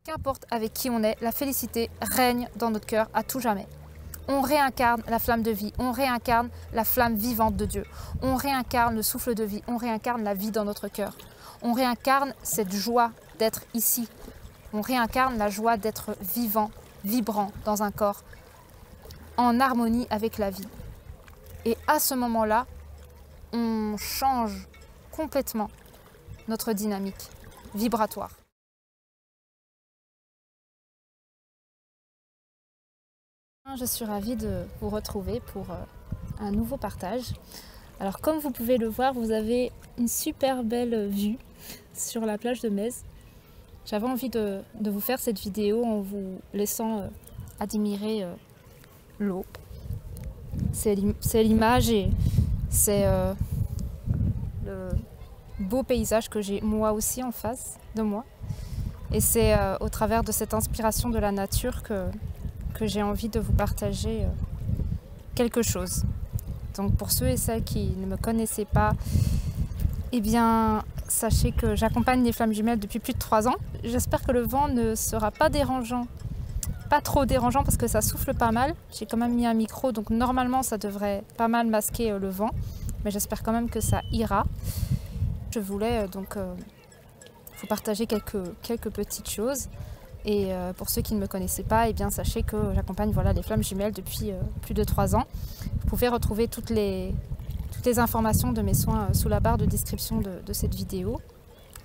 Qu'importe avec qui on est, la félicité règne dans notre cœur à tout jamais. On réincarne la flamme de vie, on réincarne la flamme vivante de Dieu. On réincarne le souffle de vie, on réincarne la vie dans notre cœur. On réincarne cette joie d'être ici. On réincarne la joie d'être vivant, vibrant dans un corps, en harmonie avec la vie. Et à ce moment-là, on change complètement notre dynamique vibratoire. Je suis ravie de vous retrouver pour un nouveau partage. Alors comme vous pouvez le voir, vous avez une super belle vue sur la plage de Metz. J'avais envie de vous faire cette vidéo en vous laissant admirer l'eau. C'est l'image et c'est le beau paysage que j'ai moi aussi en face de moi. Et c'est au travers de cette inspiration de la nature que j'ai envie de vous partager quelque chose. Donc pour ceux et celles qui ne me connaissaient pas, eh bien sachez que j'accompagne les flammes jumelles depuis plus de 3 ans. J'espère que le vent ne sera pas dérangeant, pas trop dérangeant parce que ça souffle pas mal. J'ai quand même mis un micro, donc normalement ça devrait pas mal masquer le vent, mais j'espère quand même que ça ira. Je voulais donc vous partager quelques petites choses. Et pour ceux qui ne me connaissaient pas, eh bien, sachez que j'accompagne les flammes jumelles depuis plus de 3 ans. Vous pouvez retrouver toutes les informations de mes soins sous la barre de description de cette vidéo.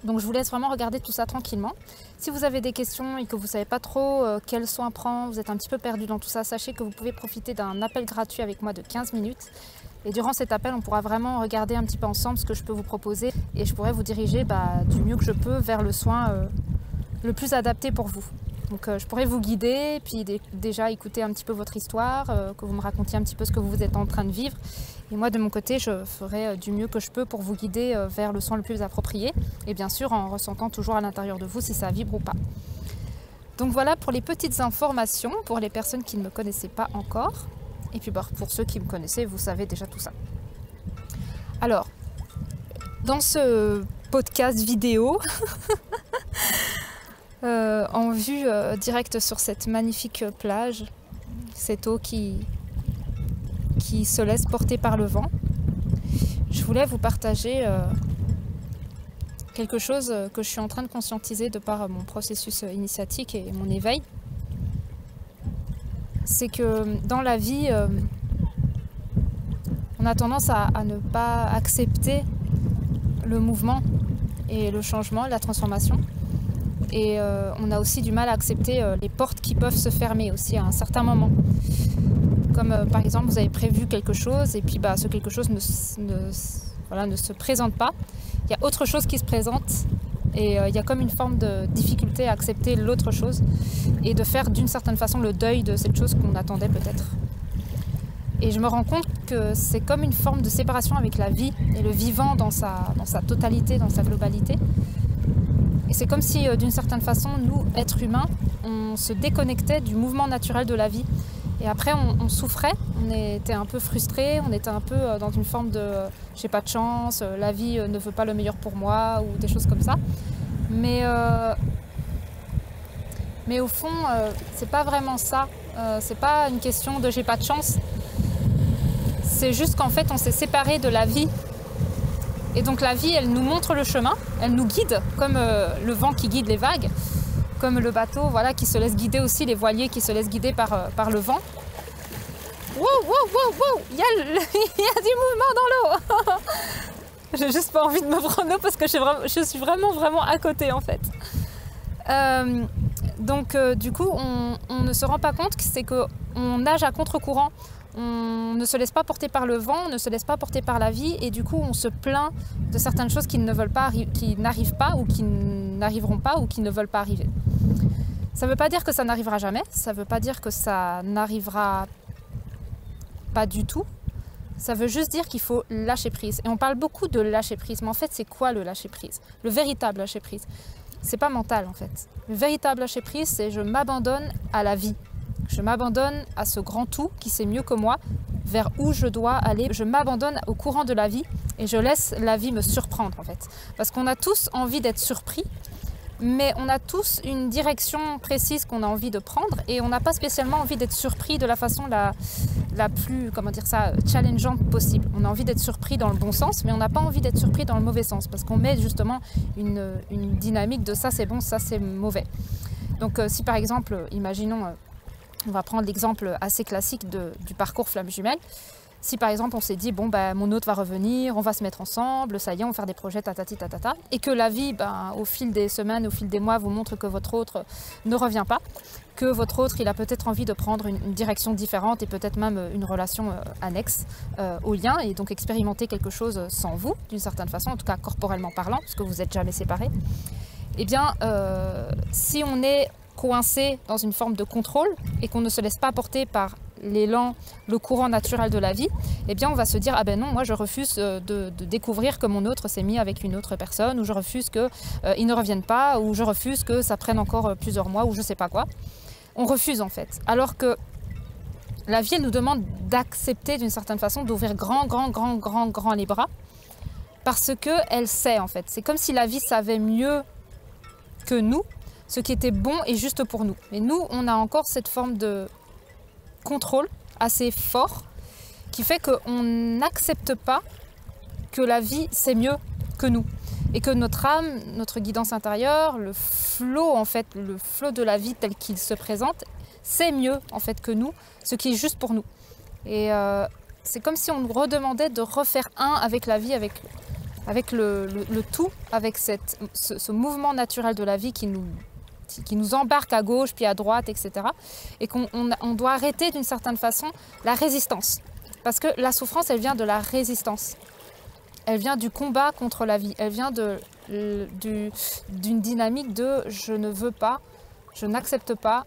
Donc je vous laisse vraiment regarder tout ça tranquillement. Si vous avez des questions et que vous ne savez pas trop quels soins prendre, vous êtes un petit peu perdu dans tout ça, sachez que vous pouvez profiter d'un appel gratuit avec moi de 15 minutes. Et durant cet appel, on pourra vraiment regarder un petit peu ensemble ce que je peux vous proposer. Et je pourrai vous diriger du mieux que je peux vers le soin le plus adapté pour vous. Donc je pourrais vous guider, puis déjà écouter un petit peu votre histoire, que vous me racontiez un petit peu ce que vous êtes en train de vivre. Et moi de mon côté, je ferai du mieux que je peux pour vous guider vers le soin le plus approprié. Et bien sûr en ressentant toujours à l'intérieur de vous si ça vibre ou pas. Donc voilà pour les petites informations pour les personnes qui ne me connaissaient pas encore. Et puis pour ceux qui me connaissaient, vous savez déjà tout ça. Alors, dans ce podcast vidéo, en vue directe sur cette magnifique plage, cette eau qui se laisse porter par le vent, je voulais vous partager quelque chose que je suis en train de conscientiser de par mon processus initiatique et mon éveil. C'est que dans la vie, on a tendance à ne pas accepter le mouvement et le changement, la transformation. Et on a aussi du mal à accepter les portes qui peuvent se fermer aussi à un certain moment. Comme par exemple, vous avez prévu quelque chose et puis ce quelque chose ne se présente pas. Il y a autre chose qui se présente et il y a comme une forme de difficulté à accepter l'autre chose et de faire d'une certaine façon le deuil de cette chose qu'on attendait peut-être. Et je me rends compte que c'est comme une forme de séparation avec la vie et le vivant dans sa totalité, dans sa globalité. Et c'est comme si, d'une certaine façon, nous, êtres humains, on se déconnectait du mouvement naturel de la vie. Et après, on souffrait, on était un peu frustrés, on était un peu dans une forme de « j'ai pas de chance, la vie ne veut pas le meilleur pour moi » ou des choses comme ça. Mais au fond, c'est pas vraiment ça. C'est pas une question de « j'ai pas de chance ». C'est juste qu'en fait, on s'est séparés de la vie. Et donc la vie, elle nous montre le chemin, elle nous guide, comme le vent qui guide les vagues, comme le bateau qui se laisse guider aussi, les voiliers qui se laissent guider par le vent. Wow, wow, wow, wow, il y a du mouvement dans l'eau. J'ai juste pas envie de me prendre l'eau parce que je suis vraiment à côté en fait. Donc du coup, on ne se rend pas compte que c'est qu'on nage à contre-courant. On ne se laisse pas porter par le vent, on ne se laisse pas porter par la vie et du coup on se plaint de certaines choses qui n'arrivent pas ou qui n'arriveront pas ou qui ne veulent pas arriver. Ça ne veut pas dire que ça n'arrivera jamais, ça ne veut pas dire que ça n'arrivera pas du tout. Ça veut juste dire qu'il faut lâcher prise. Et on parle beaucoup de lâcher prise, mais en fait c'est quoi le lâcher prise? Le véritable lâcher prise, c'est pas mental en fait. Le véritable lâcher prise, c'est je m'abandonne à la vie. Je m'abandonne à ce grand tout qui sait mieux que moi, vers où je dois aller. Je m'abandonne au courant de la vie et je laisse la vie me surprendre en fait. Parce qu'on a tous envie d'être surpris mais on a tous une direction précise qu'on a envie de prendre et on n'a pas spécialement envie d'être surpris de la façon la plus, comment dire ça, challengeante possible. On a envie d'être surpris dans le bon sens, mais on n'a pas envie d'être surpris dans le mauvais sens, parce qu'on met justement une dynamique de ça c'est bon, ça c'est mauvais. Donc si par exemple, imaginons, on va prendre l'exemple assez classique du parcours flamme jumelle. Si par exemple on s'est dit, bon bah mon hôte va revenir, on va se mettre ensemble, ça y est, on va faire des projets tatati tatata, et que la vie, au fil des semaines, au fil des mois, vous montre que votre hôte ne revient pas, que votre hôte, il a peut-être envie de prendre une direction différente et peut-être même une relation annexe au lien, et donc expérimenter quelque chose sans vous, d'une certaine façon, en tout cas corporellement parlant, puisque vous n'êtes jamais séparés, eh bien, si on est coincé dans une forme de contrôle et qu'on ne se laisse pas porter par l'élan, le courant naturel de la vie, eh bien on va se dire ah ben non, moi je refuse de découvrir que mon autre s'est mis avec une autre personne, ou je refuse qu'il ne revienne pas, ou je refuse que ça prenne encore plusieurs mois, ou je sais pas quoi. On refuse en fait. Alors que la vie elle nous demande d'accepter d'une certaine façon, d'ouvrir grand les bras, parce qu'elle sait en fait. C'est comme si la vie savait mieux que nous ce qui était bon et juste pour nous. Mais nous, on a encore cette forme de contrôle assez fort qui fait qu'on n'accepte pas que la vie c'est mieux que nous et que notre âme, notre guidance intérieure, le flot en fait, le flot de la vie tel qu'il se présente, c'est mieux en fait que nous, ce qui est juste pour nous. Et c'est comme si on nous redemandait de refaire un avec la vie, avec le tout, avec ce mouvement naturel de la vie qui nous embarque à gauche puis à droite, etc. Et qu'on doit arrêter d'une certaine façon la résistance. Parce que la souffrance, elle vient de la résistance. Elle vient du combat contre la vie. Elle vient d'une dynamique de je ne veux pas, je n'accepte pas,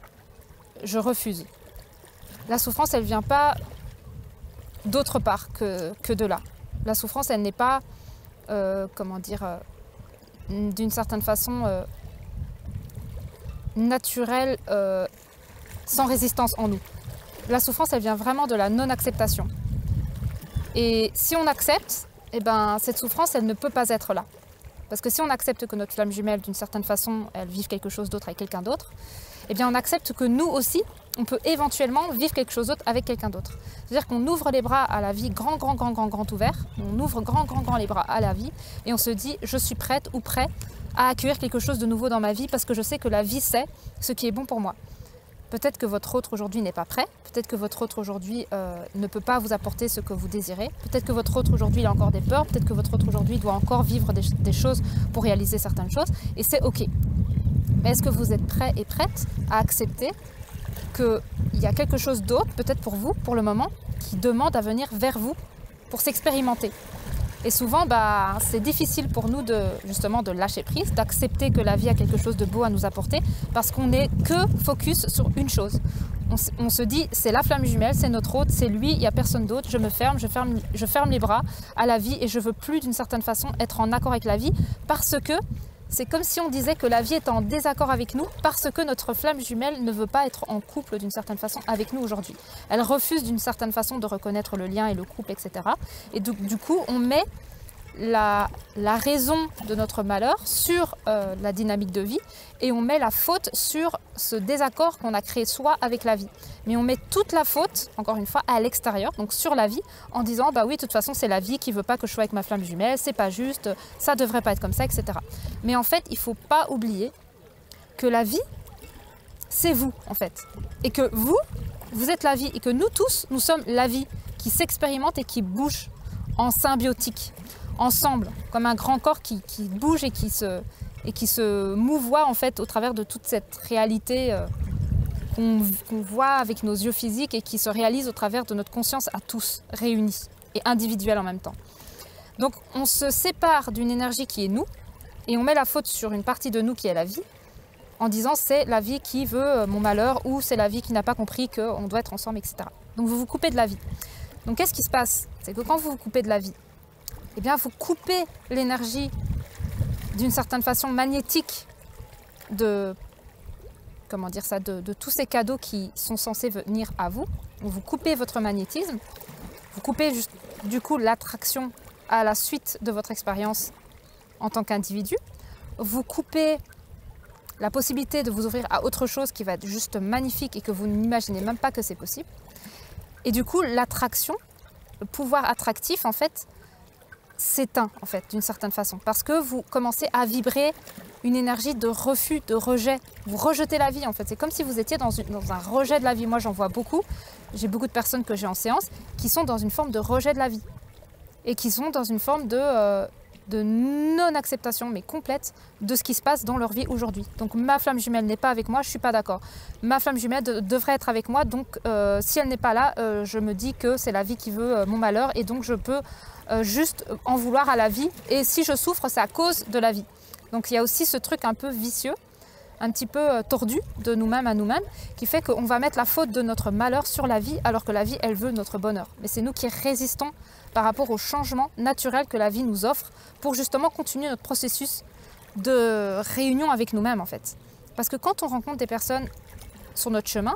je refuse. La souffrance, elle ne vient pas d'autre part que de là. La souffrance, elle n'est pas, d'une certaine façon naturelle, sans résistance en nous. La souffrance, elle vient vraiment de la non-acceptation. Et si on accepte, eh ben, cette souffrance, elle ne peut pas être là. Parce que si on accepte que notre flamme jumelle, d'une certaine façon, elle vive quelque chose d'autre avec quelqu'un d'autre, eh bien, on accepte que nous aussi, on peut éventuellement vivre quelque chose d'autre avec quelqu'un d'autre. C'est-à-dire qu'on ouvre les bras à la vie grand ouvert, on ouvre grand les bras à la vie, et on se dit, je suis prête ou prêt à accueillir quelque chose de nouveau dans ma vie parce que je sais que la vie sait ce qui est bon pour moi. Peut-être que votre autre aujourd'hui n'est pas prêt, peut-être que votre autre aujourd'hui ne peut pas vous apporter ce que vous désirez, peut-être que votre autre aujourd'hui a encore des peurs, peut-être que votre autre aujourd'hui doit encore vivre des choses pour réaliser certaines choses, et c'est ok. Mais est-ce que vous êtes prêt et prête à accepter qu'il y a quelque chose d'autre, peut-être pour vous, pour le moment, qui demande à venir vers vous pour s'expérimenter? Et souvent, c'est difficile pour nous justement de lâcher prise, d'accepter que la vie a quelque chose de beau à nous apporter, parce qu'on n'est que focus sur une chose. On se dit, c'est la flamme jumelle, c'est notre hôte, c'est lui, il n'y a personne d'autre, je ferme les bras à la vie et je veux plus d'une certaine façon être en accord avec la vie, parce que c'est comme si on disait que la vie est en désaccord avec nous parce que notre flamme jumelle ne veut pas être en couple d'une certaine façon avec nous aujourd'hui. Elle refuse d'une certaine façon de reconnaître le lien et le couple, etc. Et du coup, on met la raison de notre malheur sur la dynamique de vie et on met la faute sur ce désaccord qu'on a créé soi avec la vie. Mais on met toute la faute, encore une fois, à l'extérieur, donc sur la vie, en disant bah oui, de toute façon c'est la vie qui veut pas que je sois avec ma flamme jumelle, c'est pas juste, ça devrait pas être comme ça, etc. Mais en fait, il faut pas oublier que la vie, c'est vous en fait, et que vous êtes la vie, et que nous tous, nous sommes la vie qui s'expérimente et qui bouge en symbiotique, ensemble, comme un grand corps qui bouge et qui se mouvoie en fait au travers de toute cette réalité qu'on voit avec nos yeux physiques et qui se réalise au travers de notre conscience à tous, réunis et individuels en même temps. Donc on se sépare d'une énergie qui est nous et on met la faute sur une partie de nous qui est la vie en disant c'est la vie qui veut mon malheur ou c'est la vie qui n'a pas compris qu'on doit être ensemble, etc. Donc vous vous coupez de la vie. Donc qu'est-ce qui se passe? C'est que quand vous vous coupez de la vie, eh bien, vous coupez l'énergie d'une certaine façon magnétique de tous ces cadeaux qui sont censés venir à vous. Vous coupez votre magnétisme, vous coupez du coup l'attraction à la suite de votre expérience en tant qu'individu. Vous coupez la possibilité de vous ouvrir à autre chose qui va être juste magnifique et que vous n'imaginez même pas que c'est possible. Et du coup, l'attraction, le pouvoir attractif, en fait, s'éteint, en fait, d'une certaine façon. Parce que vous commencez à vibrer une énergie de refus, de rejet. Vous rejetez la vie, en fait. C'est comme si vous étiez dans un rejet de la vie. Moi, j'en vois beaucoup. J'ai beaucoup de personnes que j'ai en séance qui sont dans une forme de rejet de la vie. Et qui sont dans une forme de non-acceptation, mais complète, de ce qui se passe dans leur vie aujourd'hui. Donc ma flamme jumelle n'est pas avec moi, je ne suis pas d'accord. Ma flamme jumelle devrait être avec moi, donc si elle n'est pas là, je me dis que c'est la vie qui veut mon malheur, et donc je peux juste en vouloir à la vie. Et si je souffre, c'est à cause de la vie. Donc il y a aussi ce truc un peu vicieux, un petit peu tordu de nous-mêmes à nous-mêmes, qui fait qu'on va mettre la faute de notre malheur sur la vie, alors que la vie, elle veut notre bonheur. Mais c'est nous qui résistons par rapport au changement naturel que la vie nous offre pour justement continuer notre processus de réunion avec nous-mêmes, en fait. Parce que quand on rencontre des personnes sur notre chemin,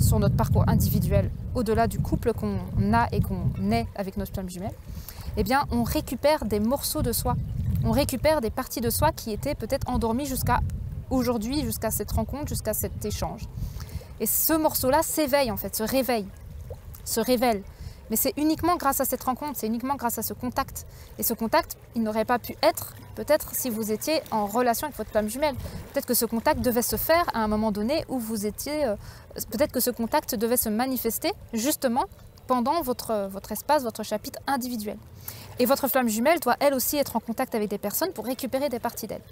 sur notre parcours individuel, au-delà du couple qu'on a et qu'on est avec notre flamme jumelle, eh bien, on récupère des morceaux de soi. On récupère des parties de soi qui étaient peut-être endormies jusqu'à aujourd'hui, jusqu'à cette rencontre, jusqu'à cet échange. Et ce morceau-là s'éveille, en fait, se réveille, se révèle. Mais c'est uniquement grâce à cette rencontre, c'est uniquement grâce à ce contact. Et ce contact, il n'aurait pas pu être, peut-être, si vous étiez en relation avec votre flamme jumelle. Peut-être que ce contact devait se faire à un moment donné où vous étiez... peut-être que ce contact devait se manifester, justement, pendant votre espace, votre chapitre individuel. Et votre flamme jumelle doit, elle aussi, être en contact avec des personnes pour récupérer des parties d'elle.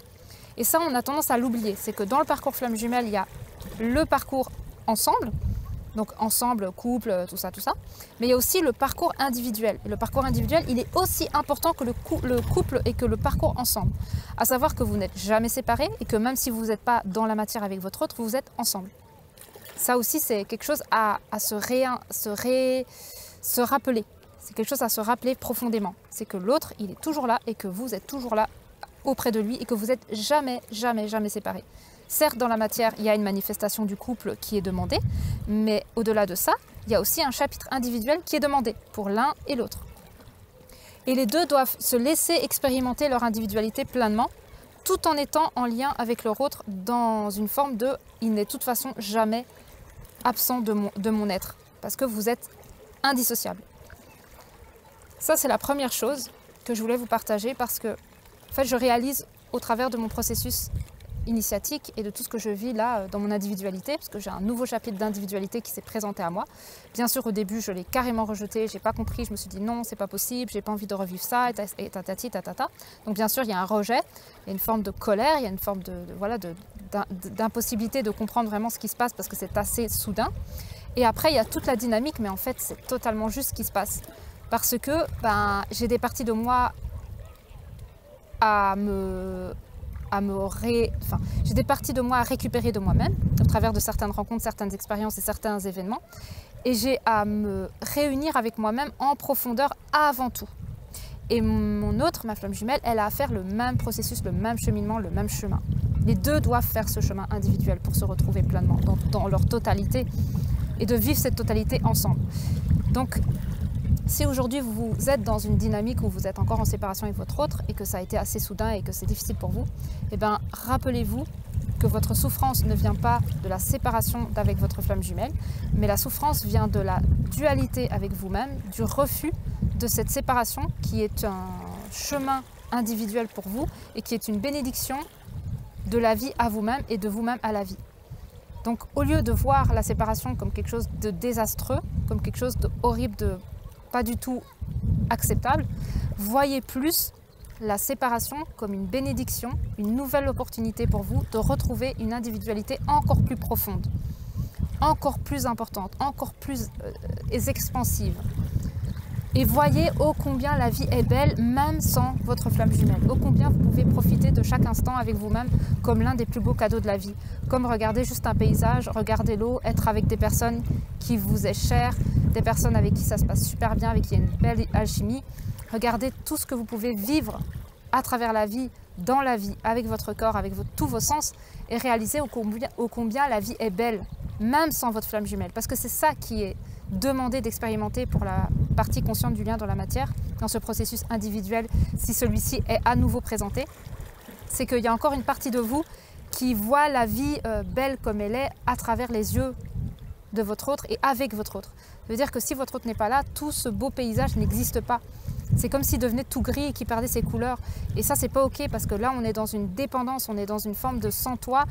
Et ça, on a tendance à l'oublier. C'est que dans le parcours flamme jumelle, il y a le parcours ensemble, donc ensemble, couple, tout ça. Mais il y a aussi le parcours individuel. Et le parcours individuel, il est aussi important que le couple et que le parcours ensemble. À savoir que vous n'êtes jamais séparés et que même si vous n'êtes pas dans la matière avec votre autre, vous êtes ensemble. Ça aussi, c'est quelque chose à se rappeler. C'est quelque chose à se rappeler profondément. C'est que l'autre, il est toujours là et que vous êtes toujours là auprès de lui et que vous n'êtes jamais séparés. Certes, dans la matière, il y a une manifestation du couple qui est demandée, mais au-delà de ça, il y a aussi un chapitre individuel qui est demandé pour l'un et l'autre. Et les deux doivent se laisser expérimenter leur individualité pleinement, tout en étant en lien avec leur autre dans une forme de « il n'est de toute façon jamais absent de mon être », parce que vous êtes indissociables. Ça, c'est la première chose que je voulais vous partager parce que en fait, je réalise au travers de mon processus initiatique et de tout ce que je vis là dans mon individualité, parce que j'ai un nouveau chapitre d'individualité qui s'est présenté à moi. Bien sûr, au début, je l'ai carrément rejeté, j'ai pas compris, je me suis dit non, c'est pas possible, j'ai pas envie de revivre ça, et tatati, tatata. Donc bien sûr, il y a un rejet, il y a une forme de colère, il y a une forme d'impossibilité de comprendre vraiment ce qui se passe parce que c'est assez soudain. Et après, il y a toute la dynamique, mais en fait, c'est totalement juste ce qui se passe. Parce que j'ai des parties de moi j'ai des parties de moi à récupérer de moi-même au travers de certaines rencontres, certaines expériences et certains événements, et j'ai à me réunir avec moi-même en profondeur avant tout. Et ma flamme jumelle, elle a à faire le même processus, le même cheminement, le même chemin. Les deux doivent faire ce chemin individuel pour se retrouver pleinement dans leur totalité et de vivre cette totalité ensemble. Donc, si aujourd'hui vous êtes dans une dynamique où vous êtes encore en séparation avec votre autre et que ça a été assez soudain et que c'est difficile pour vous, eh bien rappelez-vous que votre souffrance ne vient pas de la séparation d'avec votre flamme jumelle, mais la souffrance vient de la dualité avec vous-même, du refus de cette séparation qui est un chemin individuel pour vous et qui est une bénédiction de la vie à vous-même et de vous-même à la vie. Donc au lieu de voir la séparation comme quelque chose de désastreux, comme quelque chose de horrible, de pas du tout acceptable, voyez plus la séparation comme une bénédiction, une nouvelle opportunité pour vous de retrouver une individualité encore plus profonde, encore plus importante, encore plus expansive. Et voyez ô combien la vie est belle, même sans votre flamme jumelle. Ô combien vous pouvez profiter de chaque instant avec vous-même comme l'un des plus beaux cadeaux de la vie. Comme regarder juste un paysage, regarder l'eau, être avec des personnes qui vous est chères, des personnes avec qui ça se passe super bien, avec qui il y a une belle alchimie. Regardez tout ce que vous pouvez vivre à travers la vie, dans la vie, avec votre corps, avec tous vos sens, et réaliser ô combien la vie est belle, même sans votre flamme jumelle. Parce que c'est ça qui est demandé d'expérimenter pour la partie consciente du lien dans la matière, dans ce processus individuel, si celui-ci est à nouveau présenté. C'est qu'il y a encore une partie de vous qui voit la vie belle comme elle est à travers les yeux de votre autre et avec votre autre. Ça veut dire que si votre autre n'est pas là, tout ce beau paysage n'existe pas. C'est comme s'il devenait tout gris et qu'il perdait ses couleurs. Et ça, c'est pas ok parce que là, on est dans une dépendance, on est dans une forme de sans toi,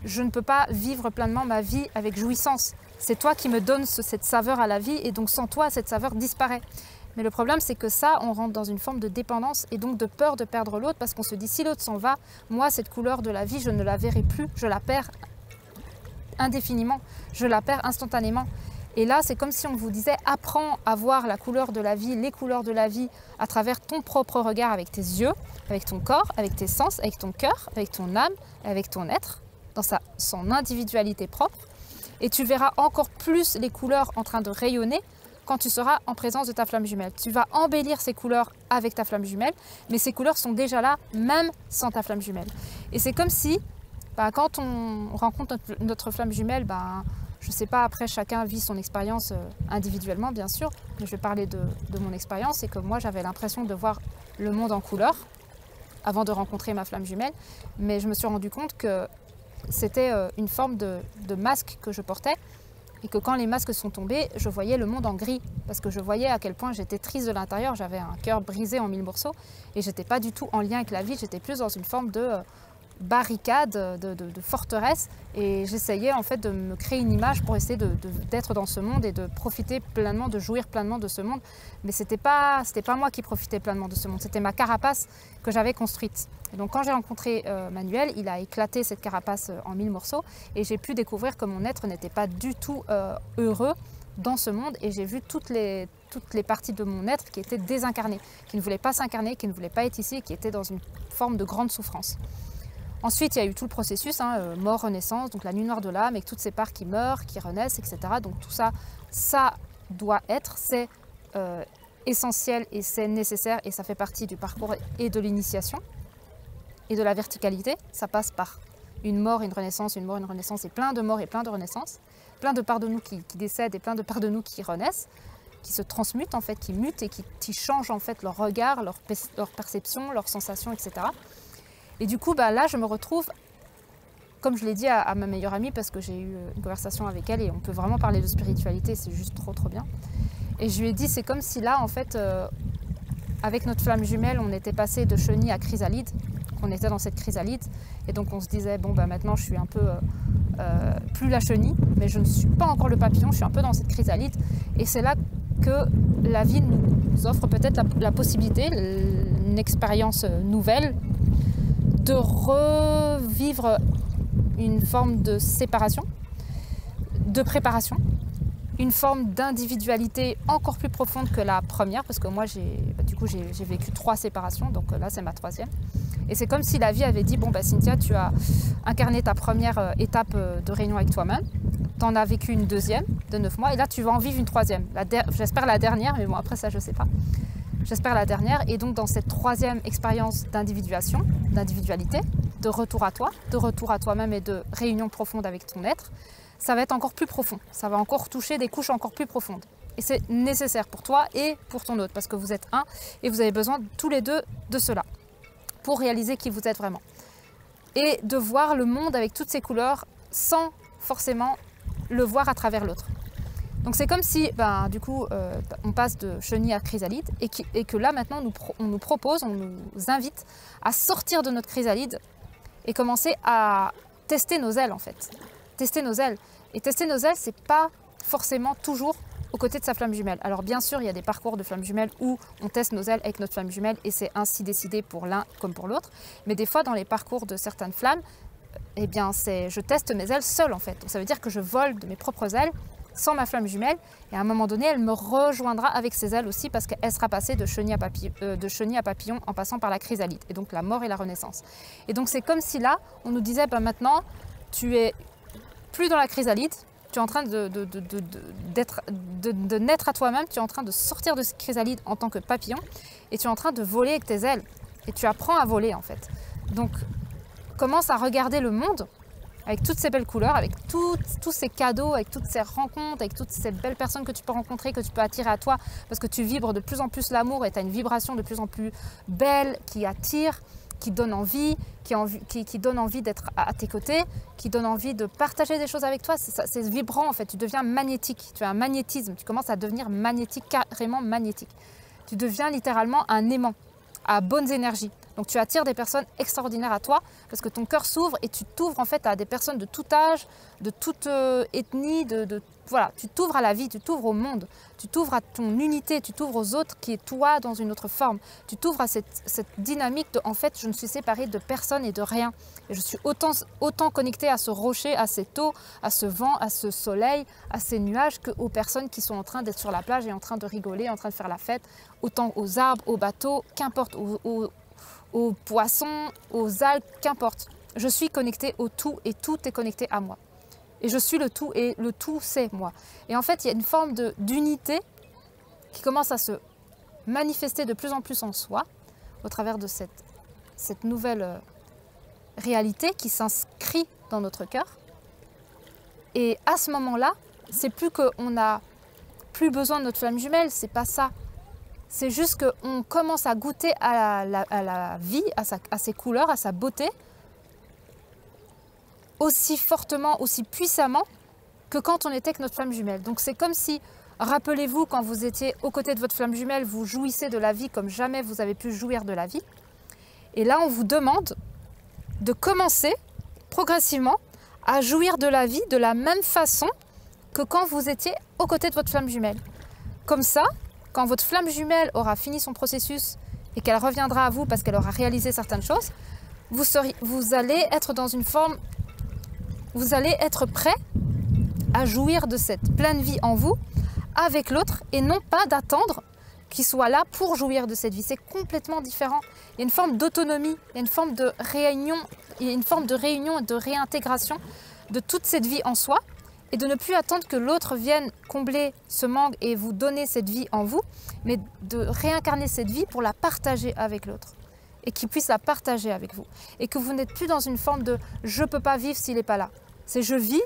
je ne peux pas vivre pleinement ma vie avec jouissance. C'est toi qui me donnes cette saveur à la vie et donc sans toi, cette saveur disparaît. Mais le problème, c'est que ça, on rentre dans une forme de dépendance et donc de peur de perdre l'autre parce qu'on se dit si l'autre s'en va, moi, cette couleur de la vie, je ne la verrai plus, je la perds indéfiniment, je la perds instantanément. Et là, c'est comme si on vous disait apprends à voir la couleur de la vie, les couleurs de la vie à travers ton propre regard avec tes yeux, avec ton corps, avec tes sens, avec ton cœur, avec ton âme, avec ton être, dans son individualité propre. Et tu verras encore plus les couleurs en train de rayonner quand tu seras en présence de ta flamme jumelle. Tu vas embellir ces couleurs avec ta flamme jumelle, mais ces couleurs sont déjà là, même sans ta flamme jumelle. Et c'est comme si, quand on rencontre notre flamme jumelle, je ne sais pas, après chacun vit son expérience individuellement, bien sûr, mais je vais parler de mon expérience, c'est que moi j'avais l'impression de voir le monde en couleurs avant de rencontrer ma flamme jumelle, mais je me suis rendu compte que c'était une forme de masque que je portais et que quand les masques sont tombés, je voyais le monde en gris parce que je voyais à quel point j'étais triste de l'intérieur, j'avais un cœur brisé en 1000 morceaux et j'étais pas du tout en lien avec la vie, j'étais plus dans une forme de barricade, de forteresse et j'essayais en fait de me créer une image pour essayer d'être dans ce monde et de profiter pleinement, de jouir pleinement de ce monde, mais c'était pas moi qui profitais pleinement de ce monde, c'était ma carapace que j'avais construite. Et donc quand j'ai rencontré Manuel, il a éclaté cette carapace en 1000 morceaux et j'ai pu découvrir que mon être n'était pas du tout heureux dans ce monde et j'ai vu toutes les parties de mon être qui étaient désincarnées, qui ne voulaient pas s'incarner, qui ne voulaient pas être ici et qui étaient dans une forme de grande souffrance. Ensuite, il y a eu tout le processus, mort, renaissance, donc la nuit noire de l'âme, avec toutes ces parts qui meurent, qui renaissent, etc. Donc tout ça, ça doit être, c'est essentiel et c'est nécessaire et ça fait partie du parcours et de l'initiation et de la verticalité. Ça passe par une mort, une renaissance, une mort, une renaissance et plein de morts et plein de renaissances, plein de parts de nous qui décèdent et plein de parts de nous qui renaissent, qui se transmutent en fait, qui mutent et qui changent en fait leur regard, leur perception, leurs sensations, etc. Et du coup, là, je me retrouve, comme je l'ai dit à ma meilleure amie, parce que j'ai eu une conversation avec elle et on peut vraiment parler de spiritualité, c'est juste trop, trop bien. Et je lui ai dit, c'est comme si là, en fait, avec notre flamme jumelle, on était passé de chenille à chrysalide, qu'on était dans cette chrysalide. Et donc, on se disait, bon, maintenant, je suis un peu plus la chenille, mais je ne suis pas encore le papillon, je suis un peu dans cette chrysalide. Et c'est là que la vie nous offre peut-être la possibilité, une expérience nouvelle, de revivre une forme de séparation, de préparation, une forme d'individualité encore plus profonde que la première, parce que moi j'ai vécu 3 séparations, donc là c'est ma 3e. Et c'est comme si la vie avait dit, bon Cynthia, tu as incarné ta première étape de réunion avec toi-même, tu en as vécu une 2e de 9 mois, et là tu vas en vivre une 3e, j'espère la dernière, mais bon après ça je sais pas. J'espère la dernière, et donc dans cette 3e expérience d'individuation, d'individualité, de retour à toi, de retour à toi-même et de réunion profonde avec ton être, ça va être encore plus profond, ça va encore toucher des couches encore plus profondes. Et c'est nécessaire pour toi et pour ton autre, parce que vous êtes un et vous avez besoin tous les deux de cela, pour réaliser qui vous êtes vraiment. Et de voir le monde avec toutes ses couleurs sans forcément le voir à travers l'autre. Donc c'est comme si, on passe de chenille à chrysalide et que là maintenant on nous propose, on nous invite à sortir de notre chrysalide et commencer à tester nos ailes en fait. Tester nos ailes. Et tester nos ailes, c'est pas forcément toujours aux côtés de sa flamme jumelle. Alors bien sûr, il y a des parcours de flamme jumelle où on teste nos ailes avec notre flamme jumelle et c'est ainsi décidé pour l'un comme pour l'autre. Mais des fois, dans les parcours de certaines flammes, je teste mes ailes seule en fait. Donc ça veut dire que je vole de mes propres ailes sans ma flamme jumelle et à un moment donné elle me rejoindra avec ses ailes aussi parce qu'elle sera passée de chenille à papillon en passant par la chrysalide et donc la mort et la renaissance. Et donc c'est comme si là on nous disait maintenant tu es plus dans la chrysalide, tu es en train de naître à toi-même, tu es en train de sortir de cette chrysalide en tant que papillon et tu es en train de voler avec tes ailes et tu apprends à voler en fait. Donc commence à regarder le monde avec toutes ces belles couleurs, avec tous ces cadeaux, avec toutes ces rencontres, avec toutes ces belles personnes que tu peux rencontrer, que tu peux attirer à toi, parce que tu vibres de plus en plus l'amour et tu as une vibration de plus en plus belle qui attire, qui donne envie, qui donne envie d'être à tes côtés, qui donne envie de partager des choses avec toi. C'est vibrant en fait, tu deviens magnétique, tu as un magnétisme, tu commences à devenir magnétique, carrément magnétique. Tu deviens littéralement un aimant à bonnes énergies. Donc tu attires des personnes extraordinaires à toi parce que ton cœur s'ouvre et tu t'ouvres en fait à des personnes de tout âge, de toute ethnie, voilà, tu t'ouvres à la vie, tu t'ouvres au monde, tu t'ouvres à ton unité, tu t'ouvres aux autres qui est toi dans une autre forme. Tu t'ouvres à cette dynamique de en fait je ne suis séparée de personne et de rien. Et je suis autant connectée à ce rocher, à cette eau, à ce vent, à ce soleil, à ces nuages qu'aux personnes qui sont en train d'être sur la plage et en train de rigoler, en train de faire la fête, autant aux arbres, aux bateaux, qu'importe, aux poissons, aux algues, qu'importe. Je suis connectée au tout et tout est connecté à moi. Et je suis le tout et le tout c'est moi. Et en fait, il y a une forme d'unité qui commence à se manifester de plus en plus en soi au travers de cette nouvelle réalité qui s'inscrit dans notre cœur. Et à ce moment-là, c'est plus qu'on n'a plus besoin de notre flamme jumelle, c'est pas ça. C'est juste qu'on commence à goûter à la vie, à ses couleurs, à sa beauté, aussi fortement, aussi puissamment que quand on était avec notre flamme jumelle. Donc c'est comme si, rappelez-vous, quand vous étiez aux côtés de votre flamme jumelle, vous jouissez de la vie comme jamais vous avez pu jouir de la vie. Et là, on vous demande de commencer progressivement à jouir de la vie de la même façon que quand vous étiez aux côtés de votre flamme jumelle. Comme ça, quand votre flamme jumelle aura fini son processus et qu'elle reviendra à vous parce qu'elle aura réalisé certaines choses, vous allez être dans une forme, vous allez être prêt à jouir de cette pleine vie en vous avec l'autre et non pas d'attendre qu'il soit là pour jouir de cette vie. C'est complètement différent. Il y a une forme d'autonomie, il y a une forme de réunion, il y a une forme de réunion et de réintégration de toute cette vie en soi et de ne plus attendre que l'autre vienne combler ce manque et vous donner cette vie en vous, mais de réincarner cette vie pour la partager avec l'autre et qu'il puisse la partager avec vous. Et que vous n'êtes plus dans une forme de « je ne peux pas vivre s'il n'est pas là ». C'est « je vis ».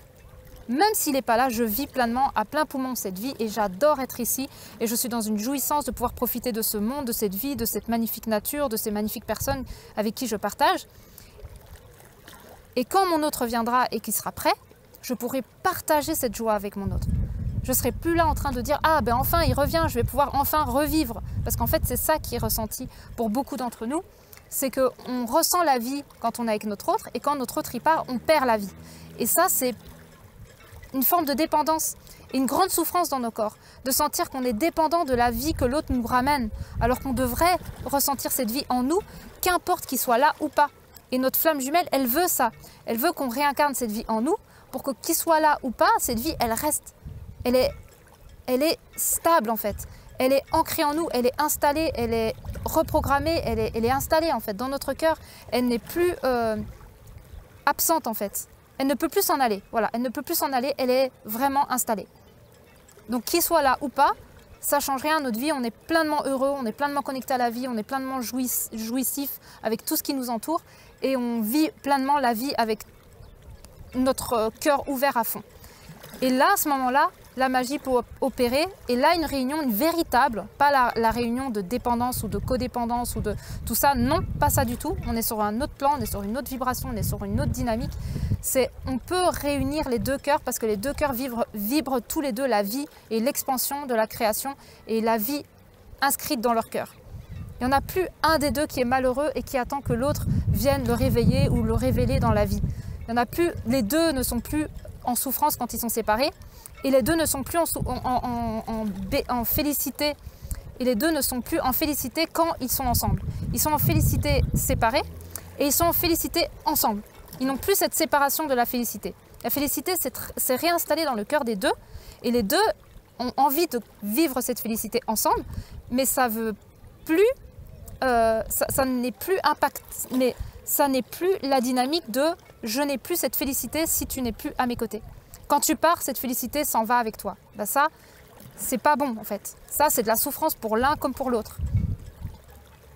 Même s'il n'est pas là, je vis pleinement, à plein poumon cette vie et j'adore être ici et je suis dans une jouissance de pouvoir profiter de ce monde, de cette vie, de cette magnifique nature, de ces magnifiques personnes avec qui je partage. Et quand mon autre viendra et qu'il sera prêt, je pourrai partager cette joie avec mon autre. Je ne serai plus là en train de dire « Ah ben enfin il revient, je vais pouvoir enfin revivre ». Parce qu'en fait c'est ça qui est ressenti pour beaucoup d'entre nous, c'est qu'on ressent la vie quand on est avec notre autre et quand notre autre y part, on perd la vie. Et ça c'est une forme de dépendance et une grande souffrance dans nos corps, de sentir qu'on est dépendant de la vie que l'autre nous ramène, alors qu'on devrait ressentir cette vie en nous, qu'importe qu'il soit là ou pas. Et notre flamme jumelle, elle veut ça. Elle veut qu'on réincarne cette vie en nous, pour que qu'il soit là ou pas, cette vie, elle reste. Elle est stable en fait. Elle est ancrée en nous, elle est installée, elle est reprogrammée, elle est installée en fait dans notre cœur. Elle n'est plus absente en fait. Elle ne peut plus s'en aller, voilà, elle ne peut plus s'en aller, elle est vraiment installée. Donc qu'il soit là ou pas, ça ne change rien à notre vie, on est pleinement heureux, on est pleinement connecté à la vie, on est pleinement jouissif avec tout ce qui nous entoure et on vit pleinement la vie avec notre cœur ouvert à fond. Et là, à ce moment-là, la magie peut opérer et là, une réunion, une véritable, pas la réunion de dépendance ou de codépendance ou de tout ça, non, pas ça du tout. On est sur un autre plan, on est sur une autre vibration, on est sur une autre dynamique. On peut réunir les deux cœurs parce que les deux cœurs vibrent tous les deux la vie et l'expansion de la création et la vie inscrite dans leur cœur. Il n'y en a plus un des deux qui est malheureux et qui attend que l'autre vienne le réveiller ou le révéler dans la vie. Il y en a plus, les deux ne sont plus en souffrance quand ils sont séparés et les deux ne sont plus en félicité et les deux ne sont plus en félicité quand ils sont ensemble. Ils sont en félicité séparés et ils sont en félicité ensemble. Ils n'ont plus cette séparation de la félicité. La félicité s'est réinstallée dans le cœur des deux et les deux ont envie de vivre cette félicité ensemble, mais ça veut plus, ça n'est plus impact, mais ça n'est plus la dynamique de je n'ai plus cette félicité si tu n'es plus à mes côtés. Quand tu pars, cette félicité s'en va avec toi. Ben ça, c'est pas bon en fait. Ça, c'est de la souffrance pour l'un comme pour l'autre.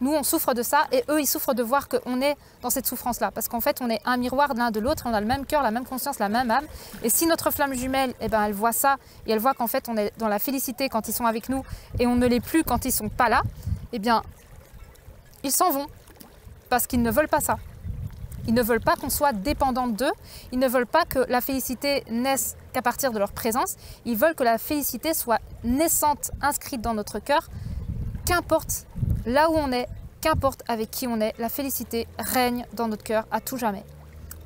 Nous, on souffre de ça et eux, ils souffrent de voir qu'on est dans cette souffrance-là. Parce qu'en fait, on est un miroir l'un de l'autre, on a le même cœur, la même conscience, la même âme. Et si notre flamme jumelle, eh ben, elle voit ça et elle voit qu'en fait, on est dans la félicité quand ils sont avec nous et on ne l'est plus quand ils ne sont pas là, eh bien, ils s'en vont. parce qu'ils ne veulent pas ça. Ils ne veulent pas qu'on soit dépendante d'eux. Ils ne veulent pas que la félicité naisse qu'à partir de leur présence. Ils veulent que la félicité soit naissante, inscrite dans notre cœur. Qu'importe là où on est, qu'importe avec qui on est, la félicité règne dans notre cœur à tout jamais.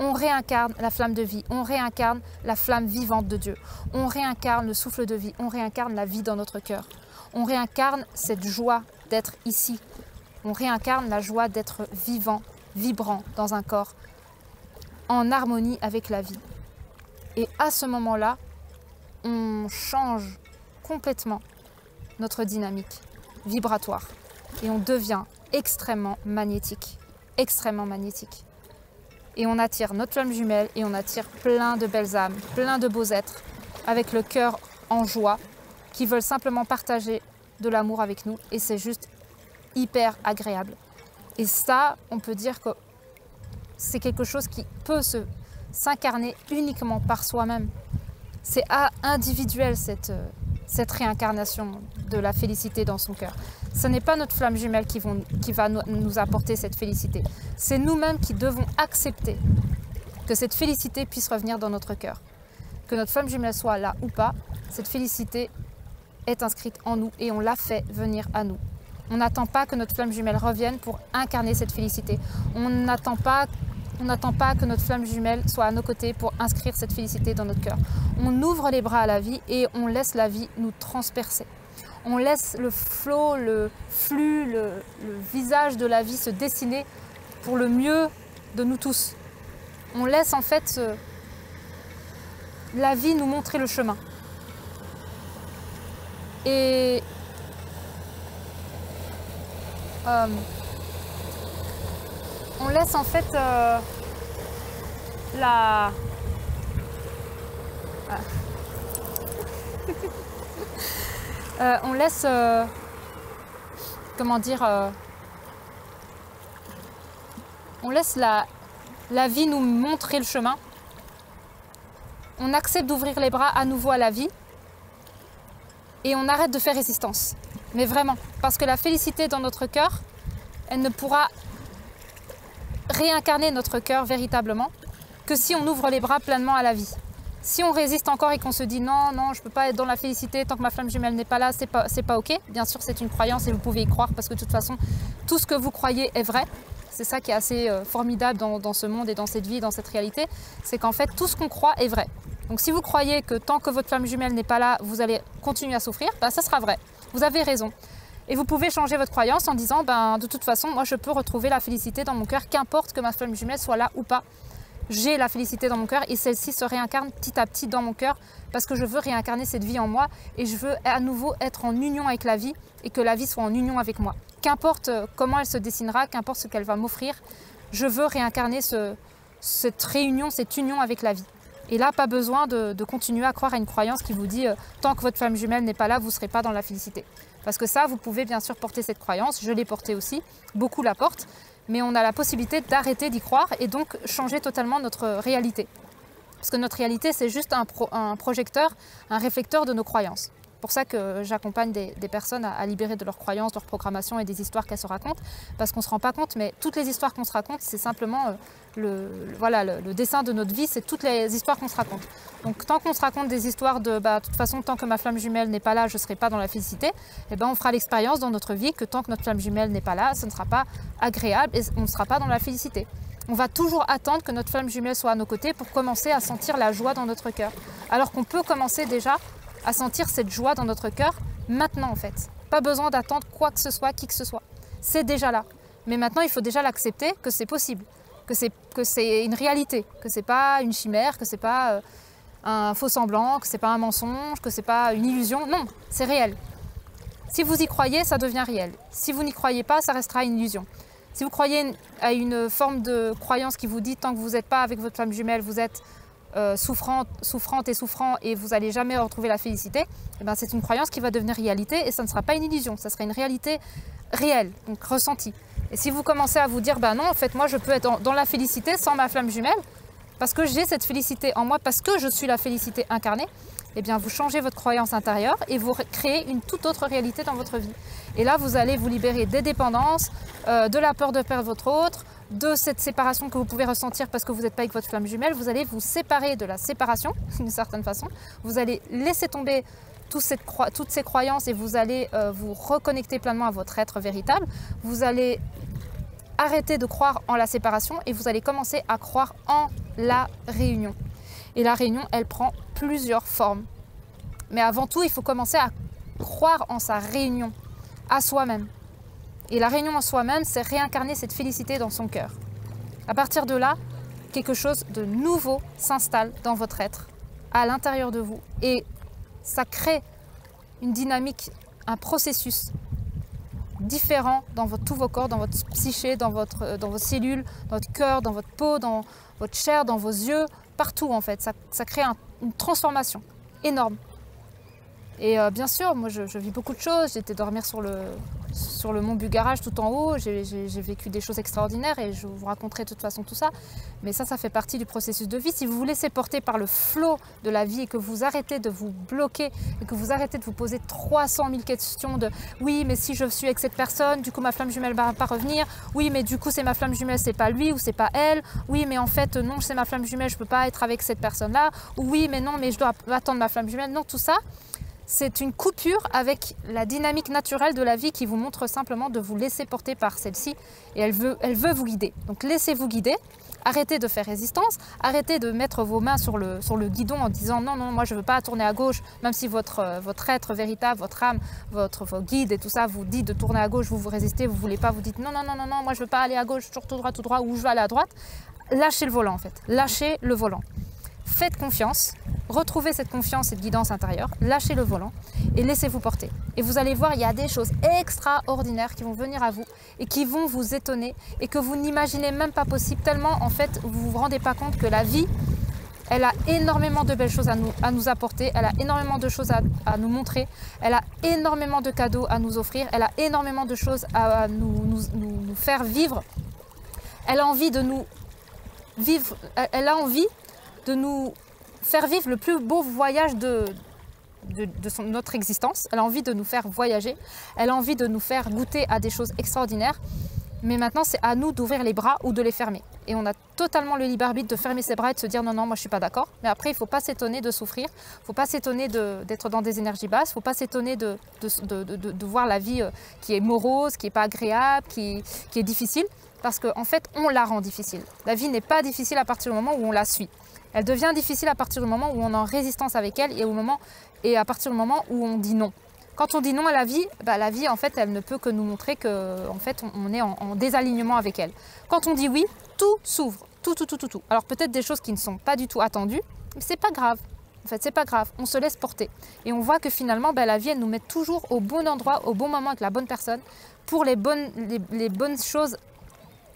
On réincarne la flamme de vie, on réincarne la flamme vivante de Dieu. On réincarne le souffle de vie, on réincarne la vie dans notre cœur. On réincarne cette joie d'être ici. On réincarne la joie d'être vivant, vibrant dans un corps, en harmonie avec la vie. Et à ce moment-là, on change complètement notre dynamique vibratoire et on devient extrêmement magnétique, extrêmement magnétique. Et on attire notre flamme jumelle et on attire plein de belles âmes, plein de beaux êtres avec le cœur en joie qui veulent simplement partager de l'amour avec nous et c'est juste hyper agréable. Et ça, on peut dire que c'est quelque chose qui peut s'incarner uniquement par soi-même. C'est individuel cette réincarnation de la félicité dans son cœur. Ce n'est pas notre flamme jumelle qui va nous apporter cette félicité. C'est nous-mêmes qui devons accepter que cette félicité puisse revenir dans notre cœur. Que notre flamme jumelle soit là ou pas, cette félicité est inscrite en nous et on la fait venir à nous. On n'attend pas que notre flamme jumelle revienne pour incarner cette félicité. On n'attend pas que notre flamme jumelle soit à nos côtés pour inscrire cette félicité dans notre cœur. On ouvre les bras à la vie et on laisse la vie nous transpercer. On laisse le flot, le flux, le visage de la vie se dessiner pour le mieux de nous tous. On laisse en fait la vie nous montrer le chemin. Et on laisse en fait on laisse comment dire on laisse la vie nous montrer le chemin. On accepte d'ouvrir les bras à nouveau à la vie et on arrête de faire résistance. Mais vraiment, parce que la félicité dans notre cœur, elle ne pourra réincarner notre cœur véritablement que si on ouvre les bras pleinement à la vie. Si on résiste encore et qu'on se dit non, je ne peux pas être dans la félicité tant que ma flamme jumelle n'est pas là, c'est pas ok. Bien sûr, c'est une croyance et vous pouvez y croire parce que de toute façon, tout ce que vous croyez est vrai. C'est ça qui est assez formidable dans ce monde et dans cette vie, dans cette réalité. C'est qu'en fait, tout ce qu'on croit est vrai. Donc si vous croyez que tant que votre flamme jumelle n'est pas là, vous allez continuer à souffrir, ça sera vrai. Vous avez raison. Et vous pouvez changer votre croyance en disant de toute façon, moi je peux retrouver la félicité dans mon cœur, qu'importe que ma flamme jumelle soit là ou pas. J'ai la félicité dans mon cœur et celle-ci se réincarne petit à petit dans mon cœur parce que je veux réincarner cette vie en moi et je veux à nouveau être en union avec la vie et que la vie soit en union avec moi. Qu'importe comment elle se dessinera, qu'importe ce qu'elle va m'offrir, je veux réincarner cette réunion, cette union avec la vie. Et là, pas besoin de continuer à croire à une croyance qui vous dit tant que votre flamme jumelle n'est pas là, vous ne serez pas dans la félicité. Parce que ça, vous pouvez bien sûr porter cette croyance, je l'ai portée aussi, beaucoup la portent, mais on a la possibilité d'arrêter d'y croire et donc changer totalement notre réalité. Parce que notre réalité, c'est juste un projecteur, un réflecteur de nos croyances. C'est pour ça que j'accompagne des personnes à libérer de leurs croyances, de leur programmation et des histoires qu'elles se racontent, parce qu'on ne se rend pas compte, mais toutes les histoires qu'on se raconte, c'est simplement le dessin de notre vie, c'est toutes les histoires qu'on se raconte. Donc tant qu'on se raconte des histoires de toute façon, tant que ma flamme jumelle n'est pas là, je ne serai pas dans la félicité, on fera l'expérience dans notre vie que tant que notre flamme jumelle n'est pas là, ce ne sera pas agréable et on ne sera pas dans la félicité. On va toujours attendre que notre flamme jumelle soit à nos côtés pour commencer à sentir la joie dans notre cœur. Alors qu'on peut commencer déjà à sentir cette joie dans notre cœur maintenant en fait. Pas besoin d'attendre quoi que ce soit, qui que ce soit. C'est déjà là. Mais maintenant, il faut déjà l'accepter que c'est possible, que c'est une réalité, que c'est pas une chimère, que c'est pas un faux semblant, que c'est pas un mensonge, que c'est pas une illusion. Non, c'est réel. Si vous y croyez, ça devient réel. Si vous n'y croyez pas, ça restera une illusion. Si vous croyez à une forme de croyance qui vous dit tant que vous n'êtes pas avec votre flamme jumelle, vous êtes souffrante et souffrant et vous n'allez jamais retrouver la félicité, c'est une croyance qui va devenir réalité et ça ne sera pas une illusion, ça sera une réalité réelle, donc ressentie. Et si vous commencez à vous dire non, en fait moi je peux être dans la félicité sans ma flamme jumelle, parce que j'ai cette félicité en moi, parce que je suis la félicité incarnée, eh bien vous changez votre croyance intérieure et vous créez une toute autre réalité dans votre vie. Et là, vous allez vous libérer des dépendances, de la peur de perdre votre autre, de cette séparation que vous pouvez ressentir parce que vous n'êtes pas avec votre flamme jumelle. Vous allez vous séparer de la séparation, d'une certaine façon. Vous allez laisser tomber toutes ces croyances et vous allez vous reconnecter pleinement à votre être véritable. Vous allez arrêter de croire en la séparation et vous allez commencer à croire en la réunion. Et la réunion, elle prend plusieurs formes. Mais avant tout, il faut commencer à croire en sa réunion, à soi-même. Et la réunion en soi-même, c'est réincarner cette félicité dans son cœur. À partir de là, quelque chose de nouveau s'installe dans votre être, à l'intérieur de vous. Et ça crée une dynamique, un processus différent dans tous vos corps, dans votre psyché, dans vos cellules, dans votre cœur, dans votre peau, dans votre chair, dans vos yeux, partout en fait. Ça crée une transformation énorme. Et bien sûr, moi je vis beaucoup de choses. J'étais dormir sur le mont Bugarage tout en haut. J'ai vécu des choses extraordinaires et je vous raconterai de toute façon tout ça. Mais ça fait partie du processus de vie. Si vous vous laissez porter par le flot de la vie et que vous arrêtez de vous bloquer et que vous arrêtez de vous poser 300 000 questions de « oui, mais si je suis avec cette personne, du coup ma flamme jumelle ne va pas revenir. Oui, mais du coup c'est ma flamme jumelle, c'est pas lui ou c'est pas elle. Oui, mais en fait non, c'est ma flamme jumelle, je ne peux pas être avec cette personne-là. Ou oui, mais non, mais je dois attendre ma flamme jumelle. » Non, tout ça, c'est une coupure avec la dynamique naturelle de la vie qui vous montre simplement de vous laisser porter par celle-ci et elle veut vous guider. Donc laissez-vous guider, arrêtez de faire résistance, arrêtez de mettre vos mains sur le guidon en disant non, non, moi je ne veux pas tourner à gauche, même si votre être véritable, votre âme, votre guide et tout ça vous dit de tourner à gauche, vous résistez, vous ne voulez pas, vous dites non, non, non, non, non, moi je ne veux pas aller à gauche, toujours tout droit, ou je veux aller à droite. Lâchez le volant en fait, lâchez le volant. Faites confiance, retrouvez cette confiance, cette guidance intérieure, lâchez le volant et laissez-vous porter. Et vous allez voir, il y a des choses extraordinaires qui vont venir à vous et qui vont vous étonner et que vous n'imaginez même pas possible, tellement en fait vous vous rendez pas compte que la vie, elle a énormément de belles choses à nous apporter, elle a énormément de choses à nous montrer, elle a énormément de cadeaux à nous offrir, elle a énormément de choses à nous faire vivre. Elle a envie de nous vivre, elle a envie de nous faire vivre le plus beau voyage de notre existence. Elle a envie de nous faire voyager, elle a envie de nous faire goûter à des choses extraordinaires. Mais maintenant, c'est à nous d'ouvrir les bras ou de les fermer. Et on a totalement le libre arbitre de fermer ses bras et de se dire non, non, moi je ne suis pas d'accord. Mais après, il ne faut pas s'étonner de souffrir, il ne faut pas s'étonner d'être dans des énergies basses, il ne faut pas s'étonner de voir la vie qui est morose, qui n'est pas agréable, qui est difficile. Parce qu'en fait, on la rend difficile. La vie n'est pas difficile à partir du moment où on la suit. Elle devient difficile à partir du moment où on est en résistance avec elle et à partir du moment où on dit non. Quand on dit non à la vie, en fait, elle ne peut que nous montrer qu'en fait, on est en désalignement avec elle. Quand on dit oui, tout s'ouvre, tout. Alors peut-être des choses qui ne sont pas du tout attendues, mais c'est pas grave. En fait, c'est pas grave, on se laisse porter. Et on voit que finalement, la vie, elle nous met toujours au bon endroit, au bon moment avec la bonne personne, pour les bonnes choses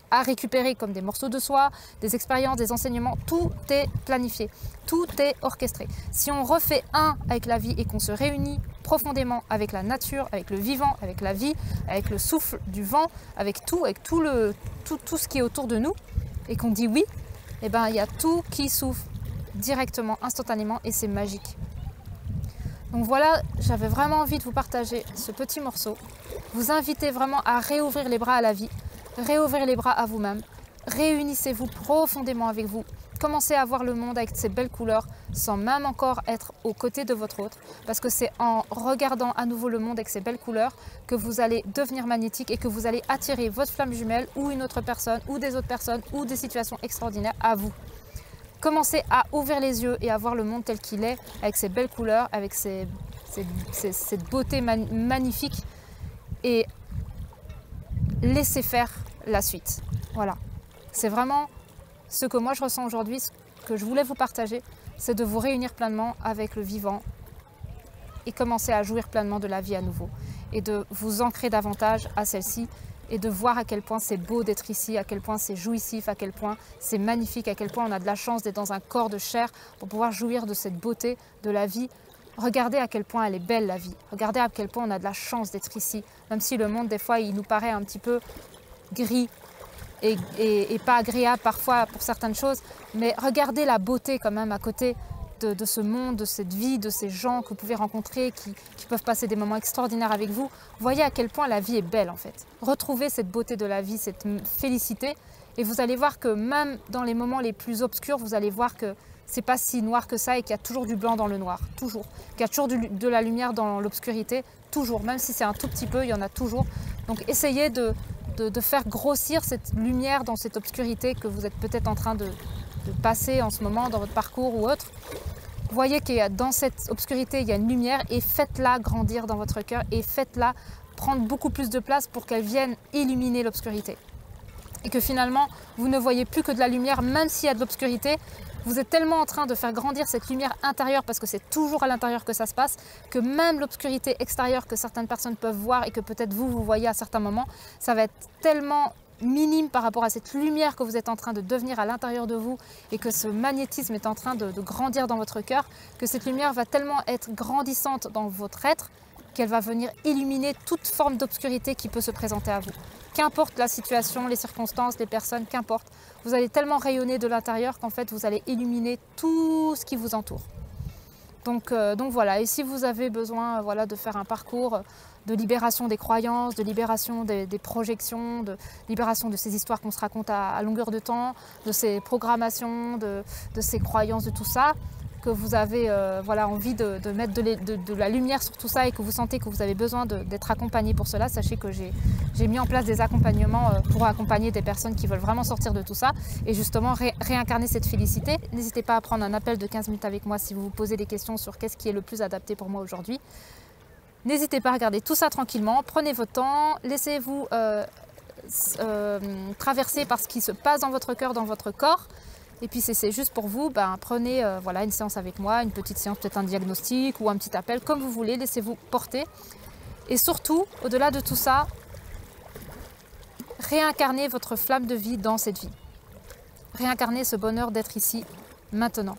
à récupérer, comme des morceaux de soi, des expériences, des enseignements. Tout est planifié, tout est orchestré. Si on refait un avec la vie et qu'on se réunit profondément avec la nature, avec le vivant, avec la vie, avec le souffle du vent, avec tout ce qui est autour de nous, et qu'on dit oui, eh ben, il y a tout qui s'ouvre directement, instantanément, et c'est magique. Donc voilà, j'avais vraiment envie de vous partager ce petit morceau, vous inviter vraiment à réouvrir les bras à la vie, réouvrir les bras à vous-même, réunissez-vous profondément avec vous, commencez à voir le monde avec ses belles couleurs sans même encore être aux côtés de votre autre, parce que c'est en regardant à nouveau le monde avec ses belles couleurs que vous allez devenir magnétique et que vous allez attirer votre flamme jumelle ou une autre personne ou des autres personnes ou des situations extraordinaires à vous. Commencez à ouvrir les yeux et à voir le monde tel qu'il est, avec ses belles couleurs, avec cette beauté magnifique, et laissez faire la suite. Voilà, c'est vraiment ce que moi je ressens aujourd'hui, ce que je voulais vous partager, c'est de vous réunir pleinement avec le vivant et commencer à jouir pleinement de la vie à nouveau et de vous ancrer davantage à celle-ci et de voir à quel point c'est beau d'être ici, à quel point c'est jouissif, à quel point c'est magnifique, à quel point on a de la chance d'être dans un corps de chair pour pouvoir jouir de cette beauté de la vie. Regardez à quel point elle est belle la vie, regardez à quel point on a de la chance d'être ici, même si le monde des fois il nous paraît un petit peu gris, et pas agréable parfois pour certaines choses, mais regardez la beauté quand même à côté de ce monde, de cette vie, de ces gens que vous pouvez rencontrer, qui peuvent passer des moments extraordinaires avec vous. Voyez à quel point la vie est belle en fait. Retrouvez cette beauté de la vie, cette félicité, et vous allez voir que même dans les moments les plus obscurs, vous allez voir que c'est pas si noir que ça et qu'il y a toujours du blanc dans le noir, toujours. Qu'il y a toujours de la lumière dans l'obscurité, toujours. Même si c'est un tout petit peu, il y en a toujours. Donc essayez de faire grossir cette lumière dans cette obscurité que vous êtes peut-être en train de passer en ce moment dans votre parcours ou autre. Voyez que dans cette obscurité, il y a une lumière et faites-la grandir dans votre cœur et faites-la prendre beaucoup plus de place pour qu'elle vienne illuminer l'obscurité. Et que finalement, vous ne voyez plus que de la lumière, même s'il y a de l'obscurité. Vous êtes tellement en train de faire grandir cette lumière intérieure, parce que c'est toujours à l'intérieur que ça se passe, que même l'obscurité extérieure que certaines personnes peuvent voir et que peut-être vous voyez à certains moments, ça va être tellement minime par rapport à cette lumière que vous êtes en train de devenir à l'intérieur de vous et que ce magnétisme est en train de grandir dans votre cœur, que cette lumière va tellement être grandissante dans votre être qu'elle va venir illuminer toute forme d'obscurité qui peut se présenter à vous. Qu'importe la situation, les circonstances, les personnes, qu'importe. Vous allez tellement rayonner de l'intérieur qu'en fait vous allez illuminer tout ce qui vous entoure. Donc voilà, et si vous avez besoin de faire un parcours de libération des croyances, de libération des projections, de libération de ces histoires qu'on se raconte à longueur de temps, de ces programmations, de ces croyances, de tout ça, que vous avez envie de mettre de la lumière sur tout ça et que vous sentez que vous avez besoin d'être accompagné pour cela, sachez que j'ai mis en place des accompagnements pour accompagner des personnes qui veulent vraiment sortir de tout ça et justement réincarner cette félicité. N'hésitez pas à prendre un appel de 15 minutes avec moi si vous vous posez des questions sur qu'est-ce qui est le plus adapté pour moi aujourd'hui. N'hésitez pas à regarder tout ça tranquillement, prenez votre temps, laissez-vous traverser par ce qui se passe dans votre cœur, dans votre corps. Et puis si c'est juste pour vous, prenez une séance avec moi, une petite séance, peut-être un diagnostic ou un petit appel, comme vous voulez, laissez-vous porter. Et surtout, au-delà de tout ça, réincarnez votre flamme de vie dans cette vie. Réincarnez ce bonheur d'être ici, maintenant.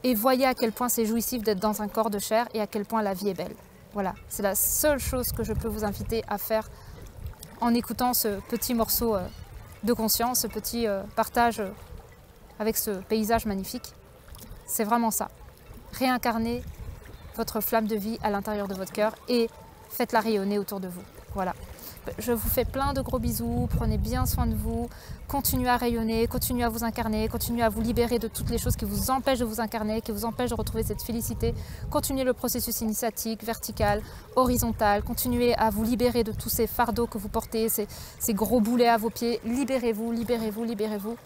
Et voyez à quel point c'est jouissif d'être dans un corps de chair et à quel point la vie est belle. Voilà, c'est la seule chose que je peux vous inviter à faire en écoutant ce petit morceau de conscience, ce petit partage avec ce paysage magnifique. C'est vraiment ça. Réincarnez votre flamme de vie à l'intérieur de votre cœur et faites-la rayonner autour de vous. Voilà. Je vous fais plein de gros bisous, prenez bien soin de vous, continuez à rayonner, continuez à vous incarner, continuez à vous libérer de toutes les choses qui vous empêchent de vous incarner, qui vous empêchent de retrouver cette félicité. Continuez le processus initiatique, vertical, horizontal, continuez à vous libérer de tous ces fardeaux que vous portez, ces gros boulets à vos pieds. Libérez-vous, libérez-vous, libérez-vous.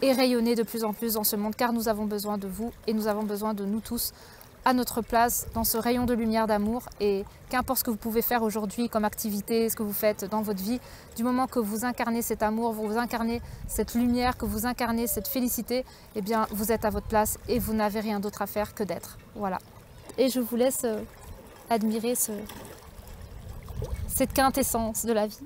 Et rayonnez de plus en plus dans ce monde, car nous avons besoin de vous et nous avons besoin de nous tous à notre place dans ce rayon de lumière d'amour. Et qu'importe ce que vous pouvez faire aujourd'hui comme activité, ce que vous faites dans votre vie, du moment que vous incarnez cet amour, vous incarnez cette lumière, que vous incarnez cette félicité, eh bien vous êtes à votre place et vous n'avez rien d'autre à faire que d'être. Voilà. Et je vous laisse admirer cette quintessence de la vie.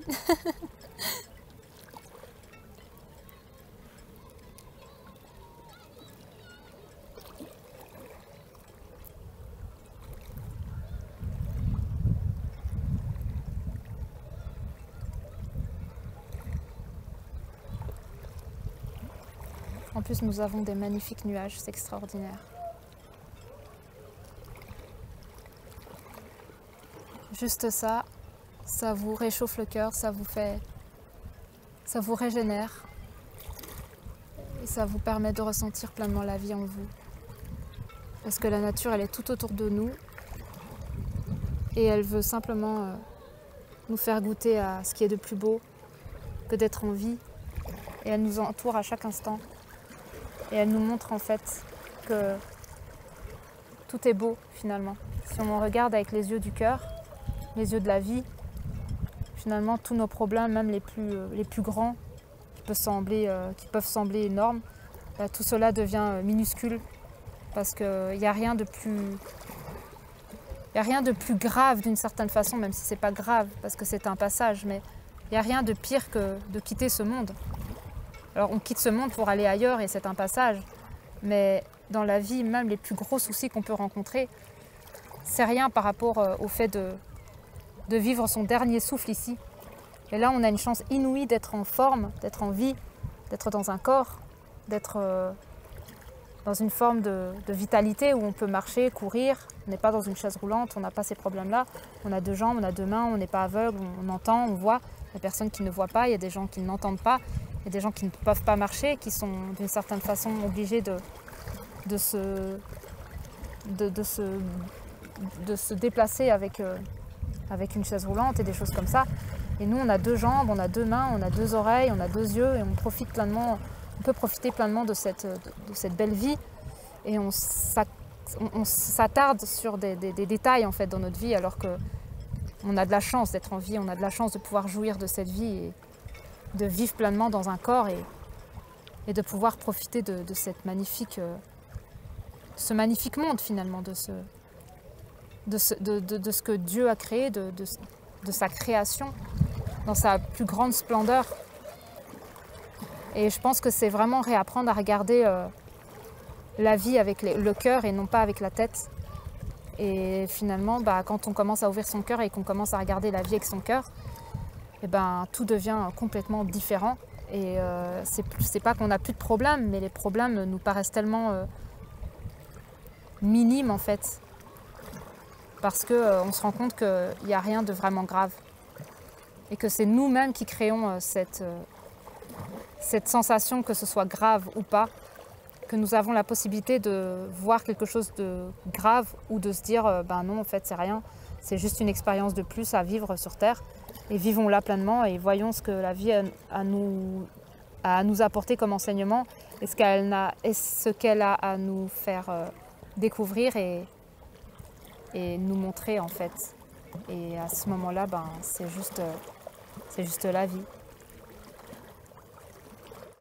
En plus, nous avons des magnifiques nuages, c'est extraordinaire. Juste ça, ça vous réchauffe le cœur, ça vous régénère et ça vous permet de ressentir pleinement la vie en vous. Parce que la nature, elle est tout autour de nous et elle veut simplement nous faire goûter à ce qui est de plus beau que d'être en vie. Et elle nous entoure à chaque instant. Et elle nous montre en fait que tout est beau finalement. Si on regarde avec les yeux du cœur, les yeux de la vie, finalement tous nos problèmes, même les plus grands, qui peuvent sembler énormes, tout cela devient minuscule parce qu'il n'y a rien de plus grave d'une certaine façon, même si c'est pas grave parce que c'est un passage, mais il n'y a rien de pire que de quitter ce monde. Alors on quitte ce monde pour aller ailleurs et c'est un passage, mais dans la vie, même les plus gros soucis qu'on peut rencontrer, c'est rien par rapport au fait de vivre son dernier souffle ici Et là, on a une chance inouïe d'être en forme, d'être en vie, d'être dans un corps, d'être dans une forme de vitalité où on peut marcher, courir. On n'est pas dans une chaise roulante, on n'a pas ces problèmes-là. On a deux jambes, on a deux mains, on n'est pas aveugle, on entend, on voit. Il y a des personnes qui ne voient pas, il y a des gens qui n'entendent pas, il y a des gens qui ne peuvent pas marcher, qui sont d'une certaine façon obligés de se déplacer avec une chaise roulante et des choses comme ça. Et nous, on a deux jambes, on a deux mains, on a deux oreilles, on a deux yeux et on peut profiter pleinement de cette belle vie. Et on s'attarde sur des détails en fait dans notre vie, alors que on a de la chance d'être en vie, on a de la chance de pouvoir jouir de cette vie et de vivre pleinement dans un corps et de pouvoir profiter de cette magnifique, ce magnifique monde finalement, de ce que Dieu a créé, de sa création, dans sa plus grande splendeur. Et je pense que c'est vraiment réapprendre à regarder la vie avec le cœur et non pas avec la tête. Et finalement, quand on commence à ouvrir son cœur et qu'on commence à regarder la vie avec son cœur, tout devient complètement différent. Et c'est pas qu'on n'a plus de problèmes, mais les problèmes nous paraissent tellement minimes en fait. Parce qu'on se rend compte qu'il n'y a rien de vraiment grave. Et que c'est nous-mêmes qui créons cette sensation, que ce soit grave ou pas, que nous avons la possibilité de voir quelque chose de grave ou de se dire non, en fait, c'est rien, c'est juste une expérience de plus à vivre sur Terre. Et vivons-la pleinement et voyons ce que la vie a à nous apporter comme enseignement et ce qu'elle a à nous faire découvrir et nous montrer en fait. Et à ce moment-là, c'est juste la vie.